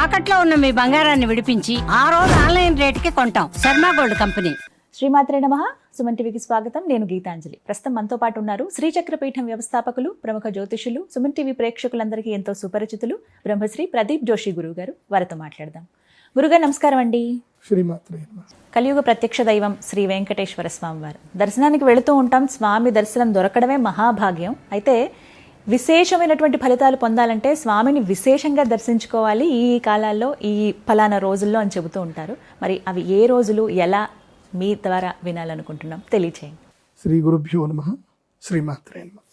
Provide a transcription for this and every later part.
తాకట్లో ఉన్న మీ బంగారాన్ని విడిపించి ఆ రోజు ఆన్లైన్ రేటుకి కొంటాం. Sharma gold company. శ్రీమాత్రే నమః. సుమన్ టీవీకి స్వాగతం. నేను గీతాంజలి. ప్రస్తుతం మనతో పాటు ఉన్నారు శ్రీచక్రపీఠం వ్యవస్థాపకులు, ప్రముఖ జ్యోతిషులు, సుమన్ టీవీ ప్రేక్షకులందరికీ ఎంతో సుపరిచితులు బ్రహ్మశ్రీ ప్రదీప్ జోషి గురువు గారు. వారితో మాట్లాడదాం. గురుగారు నమస్కారం అండి. శ్రీమాత్రే నమః. కలియుగ ప్రత్యక్ష దైవం శ్రీ వెంకటేశ్వర స్వామి వారు దర్శనానికి వెళుతూ ఉంటాం. స్వామి దర్శనం దొరకడమే మహాభాగ్యం. అయితే విశేషమైనటువంటి ఫలితాలు పొందాలంటే స్వామిని విశేషంగా దర్శించుకోవాలి ఈ కాలాల్లో, ఈ ఫలానా రోజుల్లో అని చెబుతూ ఉంటారు. మరి అవి ఏ రోజులు, ఎలా మీ ద్వారా వినాలనుకుంటున్నాం, తెలియచేయండి. శ్రీ గురుభ్యో నమః. శ్రీమాత్రే నమః.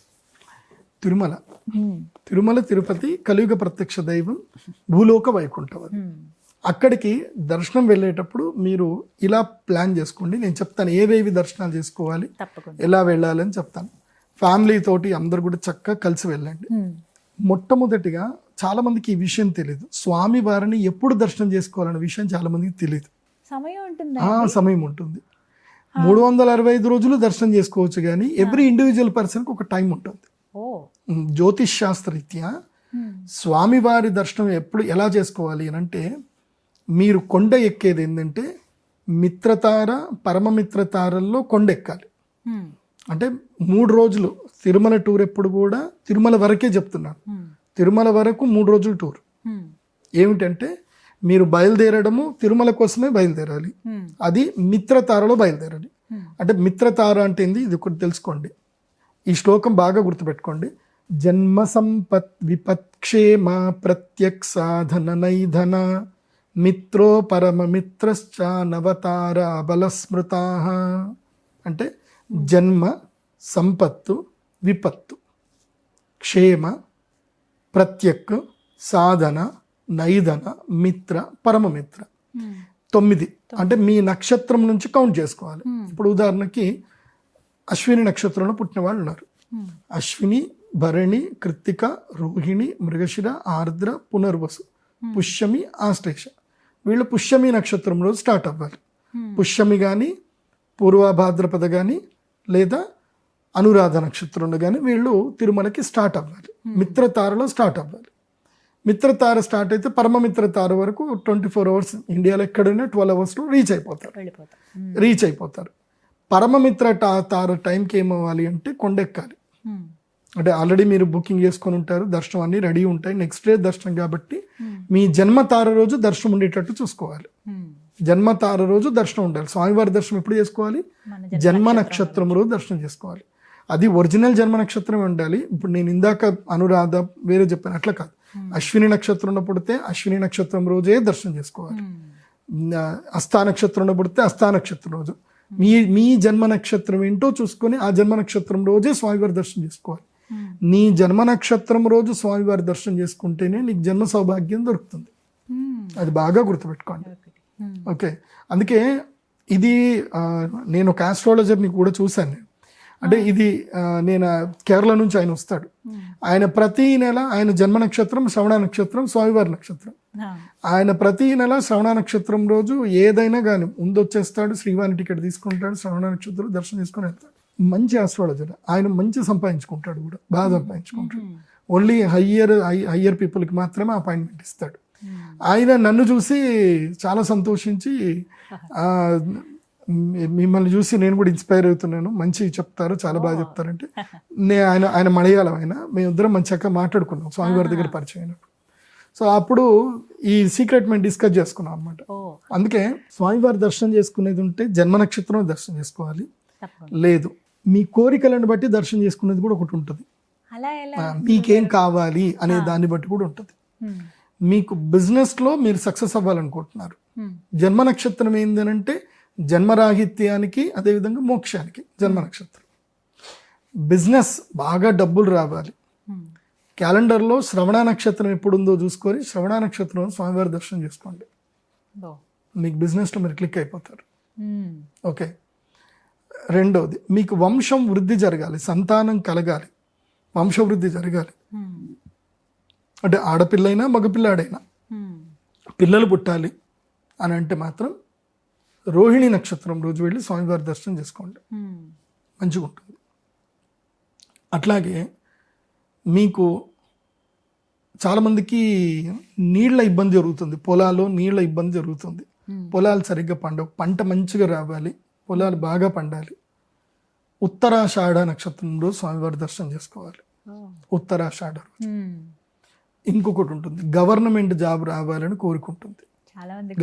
తిరుమల తిరుపతి కలియుగ ప్రత్యక్ష దైవం, భూలోక వైకుంఠం. అక్కడికి దర్శనం వెళ్ళేటప్పుడు మీరు ఇలా ప్లాన్ చేసుకోండి. నేను చెప్తాను ఏవేవి దర్శనాలు చేసుకోవాలి, ఎలా వెళ్ళాలని చెప్తాను. ఫ్యామిలీ తోటి అందరు కూడా చక్కగా కలిసి వెళ్ళండి. మొట్టమొదటిగా చాలా మందికి ఈ విషయం తెలియదు. స్వామి వారిని ఎప్పుడు దర్శనం చేసుకోవాలనే విషయం చాలా మందికి తెలియదు. సమయం ఉంటుంది. 365 రోజులు దర్శనం చేసుకోవచ్చు, కానీ ఎవ్రీ ఇండివిజువల్ పర్సన్కి ఒక టైం ఉంటుంది. జ్యోతిష్ శాస్త్రరీత్యా స్వామివారి దర్శనం ఎప్పుడు ఎలా చేసుకోవాలి అని అంటే, మీరు కొండ ఎక్కేది ఏంటంటే మిత్రతార, పరమమిత్రతారల్లో కొండ ఎక్కాలి. అంటే 3 రోజులు తిరుమల టూర్ ఎప్పుడు కూడా తిరుమల వరకే చెప్తున్నాను. తిరుమల వరకు 3 రోజులు టూర్. ఏమిటంటే మీరు బయలుదేరడము తిరుమల కోసమే బయలుదేరాలి. అది మిత్రతారలో బయలుదేరాలి. అంటే మిత్రతార అంటే ఏంది, ఇది ఒకటి తెలుసుకోండి. ఈ శ్లోకం బాగా గుర్తుపెట్టుకోండి. జన్మ సంపత్ విపత్క్షేమ ప్రత్యక్ సాధన నైధన మిత్రో పరమమిత్రశ్చ నవతార బలస్మృతా. అంటే జన్మ, సంపత్తు, విపత్తు, క్షేమ, ప్రత్యక్, సాధన, నైదన, మిత్ర, పరమమిత్ర. 9 అంటే మీ నక్షత్రం నుంచి కౌంట్ చేసుకోవాలి. ఇప్పుడు ఉదాహరణకి అశ్విని నక్షత్రంలో పుట్టిన వాళ్ళు ఉన్నారు. అశ్విని, భరణి, కృత్తిక, రోహిణి, మృగశిర, ఆర్ద్ర, పునర్వసు, పుష్యమి, ఆశ్లేష. వీళ్ళు పుష్యమి నక్షత్రం రోజు స్టార్ట్ అవ్వాలి. పుష్యమి కానీ, పూర్వభాద్రపద కానీ, లేదా అనురాధ నక్షత్రంలో కానీ వీళ్ళు తిరుమలకి స్టార్ట్ అవ్వాలి. మిత్రతారలో స్టార్ట్ అవ్వాలి. మిత్రతార స్టార్ట్ అయితే పరమమిత్రతార వరకు 24 అవర్స్, ఇండియాలో ఎక్కడైనా 12 అవర్స్లో రీచ్ అయిపోతారు. పరమమిత్ర తార టైంకి ఏమవ్వాలి అంటే కొండెక్కాలి. అంటే ఆల్రెడీ మీరు బుకింగ్ చేసుకొని ఉంటారు, దర్శనం అన్ని రెడీ ఉంటాయి. నెక్స్ట్ డే దర్శనం కాబట్టి మీ జన్మతార రోజు దర్శనం ఉండేటట్టు చూసుకోవాలి. జన్మతార రోజు దర్శనం ఉండాలి. స్వామివారి దర్శనం ఎప్పుడు చేసుకోవాలి? జన్మ నక్షత్రం రోజు దర్శనం చేసుకోవాలి. అది ఒరిజినల్ జన్మ నక్షత్రమే ఉండాలి. ఇప్పుడు నేను ఇందాక అనురాధ వేరే చెప్పాను, అట్లా కాదు. అశ్విని నక్షత్రంలో పుడితే అశ్విని నక్షత్రం రోజే దర్శనం చేసుకోవాలి. అస్థా నక్షత్రంలో పుడితే అస్థా నక్షత్రం రోజు. మీ జన్మ నక్షత్రం ఏంటో చూసుకొని ఆ జన్మ నక్షత్రం రోజే స్వామివారి దర్శనం చేసుకోవాలి. నీ జన్మ నక్షత్రం రోజు స్వామివారి దర్శనం చేసుకుంటేనే నీకు జన్మ సౌభాగ్యం దొరుకుతుంది. అది బాగా గుర్తుపెట్టుకోండి. ఓకే, అందుకే ఇది నేను ఒక ఆస్ట్రాలజర్ని కూడా చూశాను. అంటే ఇది నేను కేరళ నుంచి ఆయన వస్తాడు. ఆయన ప్రతి నెల ఆయన జన్మ నక్షత్రం శ్రవణ నక్షత్రం, స్వామివారి నక్షత్రం. ఆయన ప్రతి నెల శ్రవణ నక్షత్రం రోజు ఏదైనా కానీ ముందొచ్చేస్తాడు, శ్రీవారి టికెట్ తీసుకుంటాడు, శ్రవణ నక్షత్రం దర్శనం చేసుకుని వెళ్తాడు. మంచి ఆస్ట్రాలజర్ ఆయన, మంచి సంపాదించుకుంటాడు కూడా, బాగా సంపాదించుకుంటాడు. ఓన్లీ హయ్యర్ పీపుల్కి మాత్రమే అపాయింట్మెంట్ ఇస్తాడు. ఆయన నన్ను చూసి చాలా సంతోషించి, మిమ్మల్ని చూసి నేను కూడా ఇన్స్పైర్ అవుతున్నాను, మంచి చెప్తారు, చాలా బాగా చెప్తారంటే. ఆయన మలయాళం, ఆయన మేమిద్దరం మంచిగా మాట్లాడుకున్నాం స్వామివారి దగ్గర పరిచయం అయినప్పుడు. సో అప్పుడు ఈ సీక్రెట్ మేము డిస్కస్ చేసుకున్నాం అనమాట. అందుకే స్వామివారి దర్శనం చేసుకునేది ఉంటే జన్మ నక్షత్రం దర్శనం చేసుకోవాలి. లేదు, మీ కోరికలను బట్టి దర్శనం చేసుకునేది కూడా ఒకటి ఉంటుంది. మీకేం కావాలి అనే దాన్ని బట్టి కూడా ఉంటుంది. మీకు బిజినెస్లో మీరు సక్సెస్ అవ్వాలనుకుంటున్నారు, జన్మ నక్షత్రం ఏంటంటే జన్మరాహిత్యానికి, అదేవిధంగా మోక్షానికి జన్మ నక్షత్రం. బిజినెస్ బాగా డబ్బులు రావాలి, క్యాలెండర్లో శ్రవణ నక్షత్రం ఎప్పుడు ఉందో చూసుకొని శ్రవణ నక్షత్రం స్వామివారి దర్శనం చేసుకోండి. మీకు బిజినెస్లో మీరు క్లిక్ అయిపోతారు. ఓకే, రెండవది మీకు వంశం వృద్ధి జరగాలి, సంతానం కలగాలి, వంశవృద్ధి జరగాలి. అంటే ఆడపిల్లైనా మగపిల్లాడైనా పిల్లలు పుట్టాలి అని అంటే మాత్రం రోహిణి నక్షత్రం రోజు వెళ్ళి స్వామివారి దర్శనం చేసుకోండి, మంచిగా ఉంటుంది. అట్లాగే మీకు చాలా మందికి నీళ్ల ఇబ్బంది జరుగుతుంది, పొలాల్లో నీళ్ల ఇబ్బంది జరుగుతుంది, పొలాలు సరిగ్గా పండవు, పంట మంచిగా రావాలి, పొలాలు బాగా పండాలి. ఉత్తరాషాఢ నక్షత్రంలో స్వామివారి దర్శనం చేసుకోవాలి. ఉత్తరాషాఢ రోజు. ఇంకొకటి ఉంటుంది, గవర్నమెంట్ జాబ్ రావాలని కోరుకుంటుంది. చాలా మంది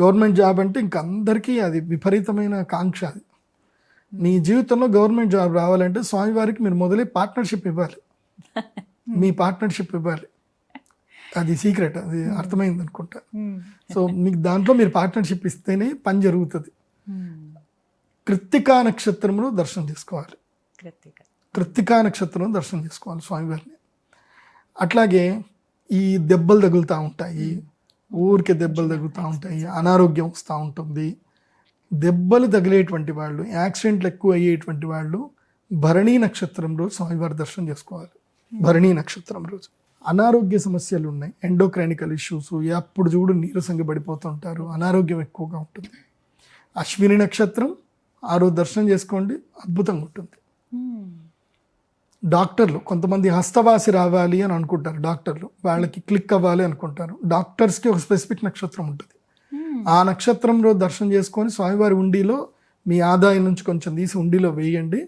గవర్నమెంట్ జాబ్ అంటే ఇంక అందరికీ అది విపరీతమైన కాంక్ష. అది నీ జీవితంలో గవర్నమెంట్ జాబ్ రావాలంటే స్వామివారికి మీరు మొదలై పార్ట్నర్షిప్ ఇవ్వాలి, మీ పార్ట్నర్షిప్ ఇవ్వాలి. అది సీక్రెట్, అది అర్థమైంది అనుకుంటా. సో మీకు దాంట్లో మీరు పార్ట్నర్షిప్ ఇస్తేనే పని జరుగుతుంది. కృత్తికా నక్షత్రంలో దర్శనం చేసుకోవాలి. కృత్తికా నక్షత్రంలో దర్శనం చేసుకోవాలి స్వామివారిని. అట్లాగే ఈ దెబ్బలు తగులుతూ ఉంటాయి, ఊరికే దెబ్బలు తగులుతూ ఉంటాయి, అనారోగ్యం వస్తూ ఉంటుంది. దెబ్బలు తగిలేటువంటి వాళ్ళు, యాక్సిడెంట్లు ఎక్కువ అయ్యేటువంటి వాళ్ళు భరణీ నక్షత్రం రోజు స్వామివారి దర్శనం చేసుకోవాలి. భరణీ నక్షత్రం రోజు అనారోగ్య సమస్యలు ఉన్నాయి, ఎండోక్రైనికల్ ఇష్యూస్, ఎప్పుడు చూడు నీరసంగా పడిపోతుంటారు, అనారోగ్యం ఎక్కువగా ఉంటుంది. అశ్విని నక్షత్రం ఆ రోజు దర్శనం చేసుకోండి, అద్భుతంగా ఉంటుంది. డాక్టర్లు కొంతమంది హస్తవాసి రావాలి అని అనుకుంటారు, డాక్టర్లు వాళ్ళకి క్లిక్ అవ్వాలి అనుకుంటారు. డాక్టర్స్కి ఒక స్పెసిఫిక్ నక్షత్రం ఉంటుంది. ఆ నక్షత్రం రోజు దర్శనం చేసుకొని స్వామివారి ఉండిలో మీ ఆదాయం నుంచి కొంచెం తీసి ఉండిలో వేయండి.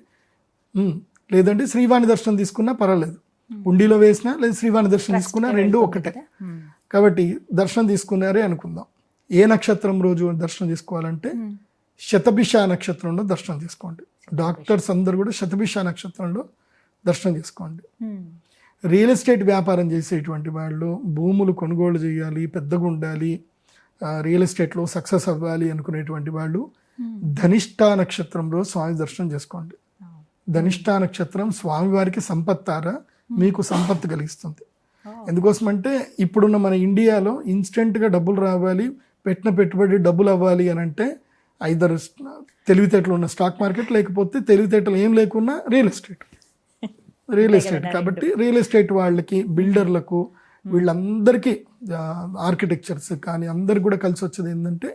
లేదంటే శ్రీవాణి దర్శనం తీసుకున్నా పర్వాలేదు, ఉండిలో వేసినా లేదా శ్రీవాణి దర్శనం తీసుకున్నా రెండు ఒకటే. కాబట్టి దర్శనం తీసుకున్నారే అనుకుందాం. ఏ నక్షత్రం రోజు దర్శనం చేసుకోవాలంటే శతభిష నక్షత్రంలో దర్శనం చేసుకోండి. డాక్టర్స్ అందరు కూడా శతభిష నక్షత్రంలో దర్శనం చేసుకోండి. రియల్ ఎస్టేట్ వ్యాపారం చేసేటువంటి వాళ్ళు, భూములు కొనుగోలు చేయాలి, పెద్దగా ఉండాలి, రియల్ ఎస్టేట్లో సక్సెస్ అవ్వాలి అనుకునేటువంటి వాళ్ళు ధనిష్ఠా నక్షత్రంలో స్వామి దర్శనం చేసుకోండి. ధనిష్ఠా నక్షత్రం స్వామివారికి సంపత్తార, మీకు సంపత్తు కలిగిస్తుంది. ఎందుకోసమంటే ఇప్పుడున్న మన ఇండియాలో ఇన్స్టెంట్గా డబ్బులు రావాలి, పెట్టిన పెట్టుబడి డబ్బులు అవ్వాలి అని అంటే ఐదర్ తెలివితేటలు ఉన్న స్టాక్ మార్కెట్, లేకపోతే తెలివితేటలు ఏం లేకున్నా రియల్ ఎస్టేట్. కాబట్టి రియల్ ఎస్టేట్ వాళ్ళకి, బిల్డర్లకు, వీళ్ళందరికీ, ఆర్కిటెక్చర్స్ కానీ అందరికి కూడా కలిసి వచ్చేది ఏంటంటే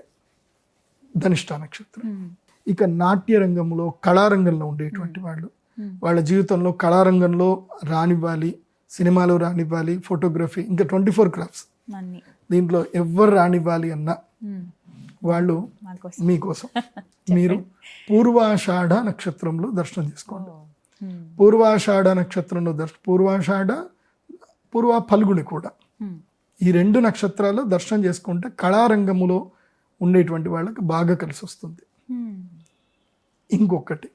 ధనిష్ఠా నక్షత్రం. ఇక నాట్య రంగంలో, కళారంగంలో ఉండేటువంటి వాళ్ళు, వాళ్ళ జీవితంలో కళారంగంలో రానివ్వాలి, సినిమాలో రానివ్వాలి, ఫోటోగ్రఫీ, ఇంకా 24 క్రాఫ్ట్స్, దీంట్లో ఎవరు రానివ్వాలి అన్నా వాళ్ళు మీకోసం. మీరు పూర్వాషాఢ నక్షత్రంలో దర్శనం చేసుకోండి. పూర్వాషాఢ నక్షత్రంలో పూర్వ ఫల్గుని కూడా, ఈ 2 నక్షత్రాలు దర్శనం చేసుకుంటే కళారంగములో ఉండేటువంటి వాళ్ళకి బాగా కలిసి వస్తుంది. ఇంకొకటి,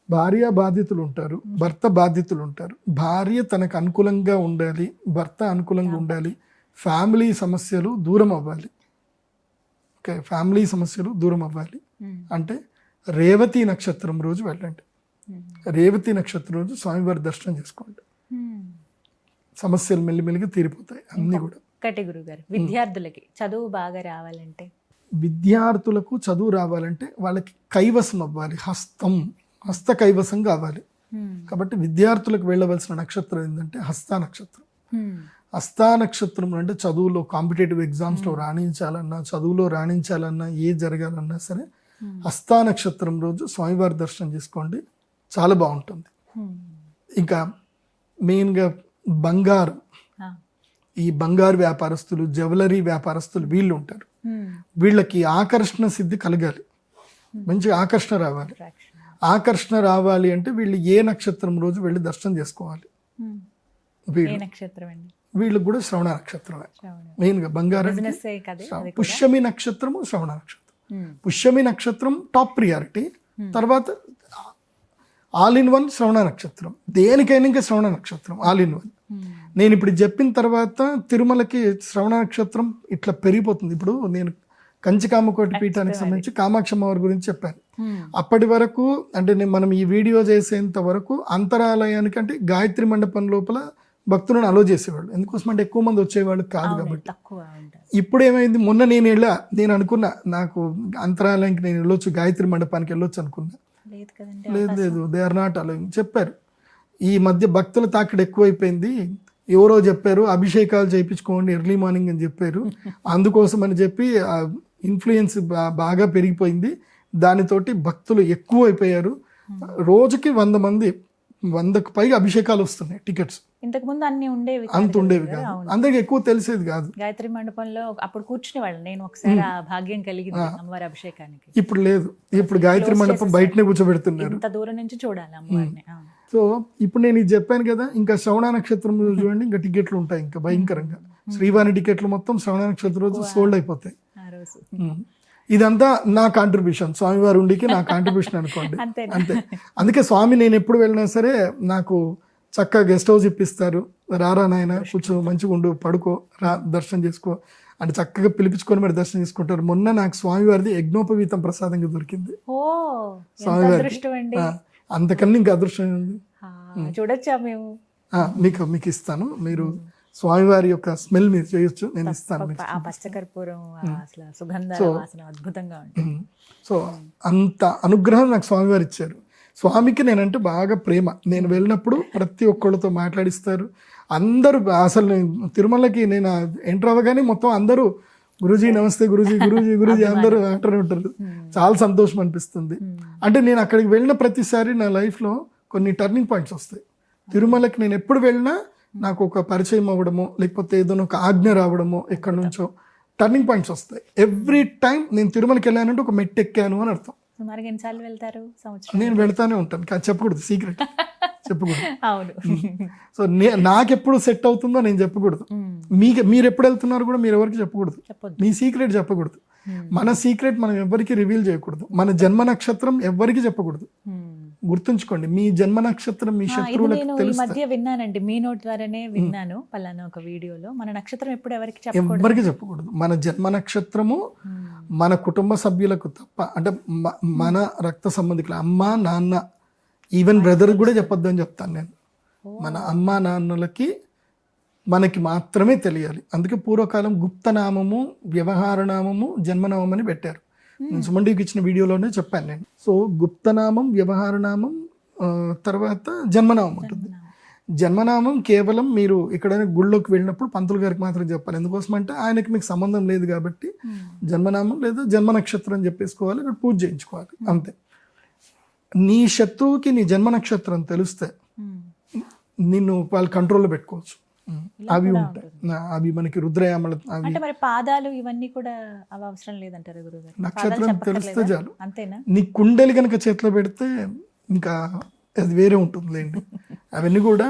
భార్య బాధితులు ఉంటారు, భర్త బాధితులు ఉంటారు. భార్య తనకు అనుకూలంగా ఉండాలి, భర్త అనుకూలంగా ఉండాలి, ఫ్యామిలీ సమస్యలు దూరం అవ్వాలి. ఓకే, ఫ్యామిలీ సమస్యలు దూరం అవ్వాలి అంటే రేవతి నక్షత్రం రోజు వెళ్ళండి. రేవతి నక్షత్రం రోజు స్వామివారి దర్శనం చేసుకోండి, సమస్యలు మెల్లిమెల్లిగా తీరిపోతాయి అన్నీ కూడా. ఒకటి గురుగారు, విద్యార్థులకి చదువు బాగా రావాలంటే, విద్యార్థులకు చదువు రావాలంటే వాళ్ళకి కైవసం అవ్వాలి, హస్త కైవసం కావాలి. కాబట్టి విద్యార్థులకు వెళ్ళవలసిన నక్షత్రం ఏంటంటే హస్త నక్షత్రం. హస్త నక్షత్రం అంటే చదువులో, కాంపిటేటివ్ ఎగ్జామ్స్లో రాణించాలన్నా, చదువులో రాణించాలన్నా, ఏ జరగాలన్నా సరే హస్త నక్షత్రం రోజు స్వామివారి దర్శనం చేసుకోండి, చాలా బాగుంటుంది. ఇంకా మెయిన్గా బంగారం, ఈ బంగారు వ్యాపారస్తులు, జ్యువెలరీ వ్యాపారస్తులు వీళ్ళు ఉంటారు. వీళ్ళకి ఆకర్షణ సిద్ధి కలగాలి, మంచి ఆకర్షణ రావాలి. ఆకర్షణ రావాలి అంటే వీళ్ళు ఏ నక్షత్రం రోజు వెళ్ళి దర్శనం చేసుకోవాలి. వీళ్ళకి కూడా శ్రవణ నక్షత్రమే మెయిన్గా. బంగారం పుష్యమి నక్షత్రము, శ్రవణ నక్షత్రం. పుష్యమి నక్షత్రం టాప్ ప్రియారిటీ, తర్వాత ఆల్ ఇన్ వన్ శ్రవణ నక్షత్రం. దేనికైనా ఇంకా శ్రవణ నక్షత్రం ఆల్ ఇన్ వన్. నేను ఇప్పుడు చెప్పిన తర్వాత తిరుమలకి శ్రవణ నక్షత్రం ఇట్లా పెరిగిపోతుంది. ఇప్పుడు నేను కంచికామకోటి పీఠానికి సంబంధించి కామాక్షమ్మ వారి గురించి చెప్పాను. అప్పటి వరకు అంటే మనం ఈ వీడియో చేసేంత వరకు అంతరాలయానికి అంటే గాయత్రి మండపం లోపల భక్తులను అలో చేసేవాళ్ళు. ఎందుకోసం అంటే ఎక్కువ మంది వచ్చేవాళ్ళు కాదు కాబట్టి. ఇప్పుడు ఏమైంది, మొన్న నేను అనుకున్నా నాకు అంతరాలయానికి నేను వెళ్ళొచ్చు, గాయత్రి మండపానికి వెళ్ళొచ్చు అనుకున్నా. లేదు, దే ఆర్ నాట్ అలో చెప్పారు. ఈ మధ్య భక్తుల తాకిడి ఎక్కువైపోయింది, ఎవరో చెప్పారు అభిషేకాలు చేయించుకోండి ఎర్లీ మార్నింగ్ అని చెప్పారు, అందుకోసం అని చెప్పి ఇన్ఫ్లుయెన్స్ బాగా పెరిగిపోయింది, దానితోటి భక్తులు ఎక్కువ అయిపోయారు. రోజుకి 100 మంది 100కు పైగా అభిషేకాలు వస్తున్నాయి టికెట్స్. ఇంతకు ముందు అన్ని ఉండేవి కాదు అంత కదా ఉండేవి గురుగారు? కాదు, అవును. అందరికి ఎక్కువ తెలిసేది కాదు. గాయత్రి మండపంలో అప్పుడు కూర్చునేవాళ్ళం, నేను ఒకసారి ఆ భాగ్యం కలిగింది అమ్మవారి అభిషేకానికి. ఇప్పుడు లేదు, ఇప్పుడు గాయత్రి మండపం బయటనే కూర్చోబెడుతున్నారు. ఇంత దూరం నుంచి చూడాలి అమ్మవారిని. అవును. సో ఇప్పుడు నేను ఇది చెప్పాను కదా, ఇంకా శ్రవణ నక్షత్రం రోజు చూడండి ఇంకా టికెట్లు ఉంటాయి ఇంకా భయంకరంగా. శ్రీవాణి టికెట్లు మొత్తం శ్రవణ నక్షత్రం రోజు సోల్డ్ అయిపోతాయి. ఆ రోజు ఇదంతా నా కాంట్రిబ్యూషన్, స్వామివారి ఉండికి నా కాంట్రిబ్యూషన్ అనుకోండి. అంతేనా? అంతే. అందుకే స్వామి నేను ఎప్పుడు వెళ్ళినా సరే నాకు చక్కగా గెస్ట్ హౌస్ ఇప్పిస్తారు. రారా నాయన కూర్చో, మంచిగా ఉండు, పడుకో, రా దర్శనం చేసుకో అంటే చక్కగా పిలిపించుకొని మరి దర్శనం చేసుకుంటారు. మొన్న నాకు స్వామివారిది యజ్ఞోపవీతం ప్రసాదంగా దొరికింది. ఓ ఎంత స్వామివారికి అదృష్టం అండి. అంతకన్నా ఇంకా అదృష్టం ఉంది. చూడొచ్చా మేము? మీకు ఇస్తాను. మీరు స్వామివారి యొక్క స్మెల్ మీరు చేయొచ్చు, నేను ఇస్తాను మీకు. ఆ పచ్చకర్పూరం అసలు సుగంధ వాసన అద్భుతంగా ఉంటుంది. సో అంత అనుగ్రహం నాకు స్వామివారు ఇచ్చారు. స్వామికి నేనంటే బాగా ప్రేమ. నేను వెళ్ళినప్పుడు ప్రతి ఒక్కళ్ళతో మాట్లాడిస్తారు అందరూ. అసలు నేను తిరుమలకి నేను ఎంటర్ అవ్వగానే మొత్తం అందరూ గురూజీ నమస్తే, గురూజీ గురూజీ గురూజీ అందరూ అంటూనే ఉంటారు. చాలా సంతోషం అనిపిస్తుంది. అంటే నేను అక్కడికి వెళ్ళిన ప్రతిసారి నా లైఫ్లో కొన్ని టర్నింగ్ పాయింట్స్ వస్తాయి. తిరుమలకి నేను ఎప్పుడు వెళ్ళినా నాకు ఒక పరిచయం అవ్వడమో లేకపోతే ఏదైనా ఒక ఆజ్ఞ రావడమో ఎక్కడి నుంచో టర్నింగ్ పాయింట్స్ వస్తాయి. ఎవ్రీ టైం నేను తిరుమలకి వెళ్ళానంటే ఒక మెట్టు ఎక్కాను అని అర్థం. సుమారుగా ఎన్నిసార్లు వెళ్తారు సంవత్సరం? నేను వెళ్తానే ఉంటాను, కానీ చెప్పకూడదు, సీక్రెట్ చెప్పకూడదు. అవును. సో నాకెప్పుడు సెట్ అవుతుందో నేను చెప్పకూడదు. మీరు ఎప్పుడు వెళ్తున్నారు కూడా మీరు ఎవరికి చెప్పకూడదు. మీ సీక్రెట్ చెప్పకూడదు. మన సీక్రెట్ మనం ఎవరికి రివీల్ చేయకూడదు. మన జన్మ నక్షత్రం ఎవరికి చెప్పకూడదు. గుర్తుంచుకోండి, మీ జన్మ నక్షత్రం మీ శత్రువులకు నేను ఈ తెలుసు. మధ్య విన్నానండి, మీ నోటి ద్వారానే విన్నాను పలానా ఒక వీడియోలో. మన నక్షత్రం ఎప్పుడు ఎవరికి ఎవరికి చెప్పకూడదు. మన జన్మ నక్షత్రము మన కుటుంబ సభ్యులకు తప్ప, అంటే మన రక్త సంబంధికులు అమ్మ నాన్న ఈవెన్ బ్రదర్ కూడా చెప్పొద్దు అని చెప్తాను నేను. మన అమ్మ నాన్నలకి మనకి మాత్రమే తెలియాలి. అందుకే పూర్వకాలం గుప్తనామము, వ్యవహారనామము, జన్మనామం అని పెట్టారు. నేను సుమన్ టీవీకి ఇచ్చిన వీడియోలోనే చెప్పాను నేను. సో గుప్తనామం, వ్యవహారనామం, తర్వాత జన్మనామం ఉంటుంది. జన్మనామం కేవలం మీరు ఎక్కడైనా గుళ్ళోకి వెళ్ళినప్పుడు పంతులు గారికి మాత్రం చెప్పాలి. ఎందుకోసం అంటే ఆయనకి మీకు సంబంధం లేదు కాబట్టి జన్మనామం లేదా జన్మ నక్షత్రం చెప్పేసుకోవాలి, అక్కడ పూజ చేయించుకోవాలి, అంతే. నీ శత్రువుకి నీ జన్మ నక్షత్రం తెలిస్తే నిన్ను వాళ్ళు కంట్రోల్లో పెట్టుకోవచ్చు. అవి ఉంటాయి, అవి మనకి రుద్రయామల. అంటే మరి పాదాలు ఇవన్నీ కూడా అవి అవసరం లేదంటారు గురుగారు? నక్షత్రం తెలిస్తే చాలు. అంతేనా? నీ కుండలి కనుక చేతిలో పెడితే ఇంకా అది వేరే ఉంటుందిలేండి. అవన్నీ కూడా